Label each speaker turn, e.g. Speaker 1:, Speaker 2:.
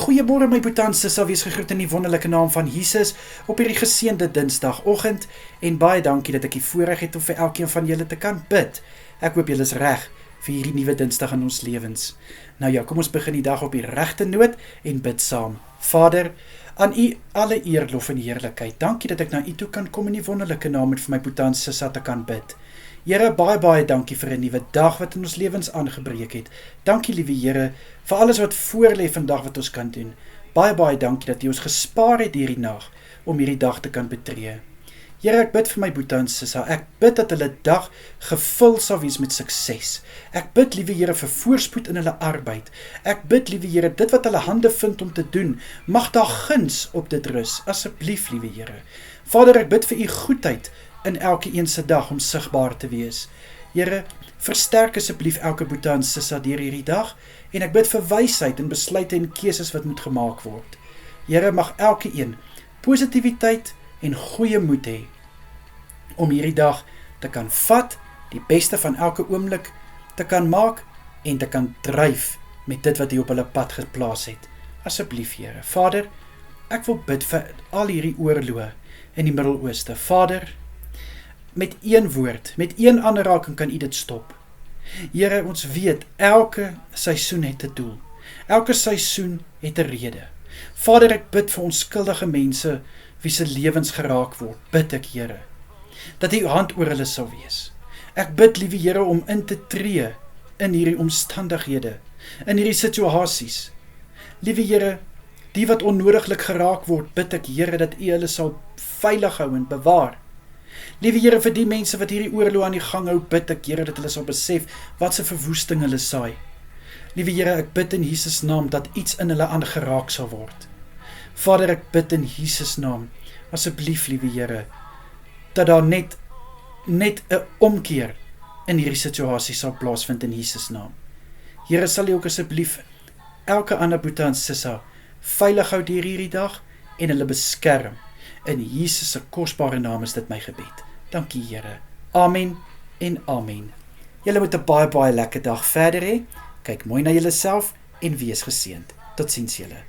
Speaker 1: Goeiemôre my boetie en sissa, wees gegroet in die wonderlike naam van Jesus op hierdie geseënde Dinsdagoggend en baie dankie dat ek die voorreg het om vir elkeen van julle te kan bid. Ek hoop julle is reg vir hierdie nuwe Dinsdag in ons lewens. Nou ja, kom ons begin die dag op die regte noot en bid saam. Vader, aan U alle eer, lof en heerlikheid. Dankie dat ek na U toe kan kom in die wonderlike naam en vir my boetie en sissa te kan bid. Here, baie dankie vir 'n nuwe dag wat in ons lewens aangebreek het. Dankie liewe Here vir alles wat voor lê vandag wat ons kan doen. Baie dankie dat U ons gespaar het hierdie nag om hierdie dag te kan betree. Here, ek bid vir my boetie en sissa. Ek bid dat hulle dag gevul sal wees met sukses. Ek bid liewe Here vir voorspoed in hulle arbeid. Ek bid liewe Here, dit wat hulle hande vind om te doen, mag daar guns op dit rus. Asseblief liewe Here. Vader, ek bid vir U goedheid in elke een se dag om sigbaar te wees. Here, versterk asseblief elke boetie en sissa deur hierdie dag en ek bid vir wysheid en besluite en keuses wat moet gemaak word. Here, mag elke een positiwiteit en goeie moed hê om hierdie dag te kan vat, die beste van elke oomblik te kan maak en te kan dryf met dit wat U op hulle pad geplaas het. Asseblief Here. Vader, ek wil bid vir al hierdie oorloë in die Midde-Ooste. Vader, met een woord, met een aanraking kan U dit stop. Here, ons weet, elke seisoen het 'n doel. Elke seisoen het 'n rede. Vader, ek bid vir onskuldige mense wie se lewens geraak word. Bid ek, Here, dat U hand oor hulle sal wees. Ek bid, liewe Here, om in te tree in hierdie omstandighede, in hierdie situasies. Liewe Here, die wat onnodiglik geraak word, bid ek, Here, dat U hulle sal veilig hou en bewaar. Liewe Here, vir die mense wat hierdie oorlog aan die gang hou, bid ek, Here, dat hulle sal besef wat se verwoesting hulle saai. Liewe Here, ek bid in Jesus naam dat iets in hulle aangeraak sal word. Vader, ek bid in Jesus naam, asseblief, liewe Here, dat daar net 'n omkeer in hierdie situasie sal plaasvind in Jesus naam. Here, sal U ook asseblief elke ander boetie en sissa veilig hou deur hierdie dag en hulle beskerm. In Jesus se kosbare naam is dit my gebed. Dankie Here. Amen en amen. Julle moet 'n baie lekker dag verder hê. Kyk mooi na julleself en wees geseënd. Totsiens julle.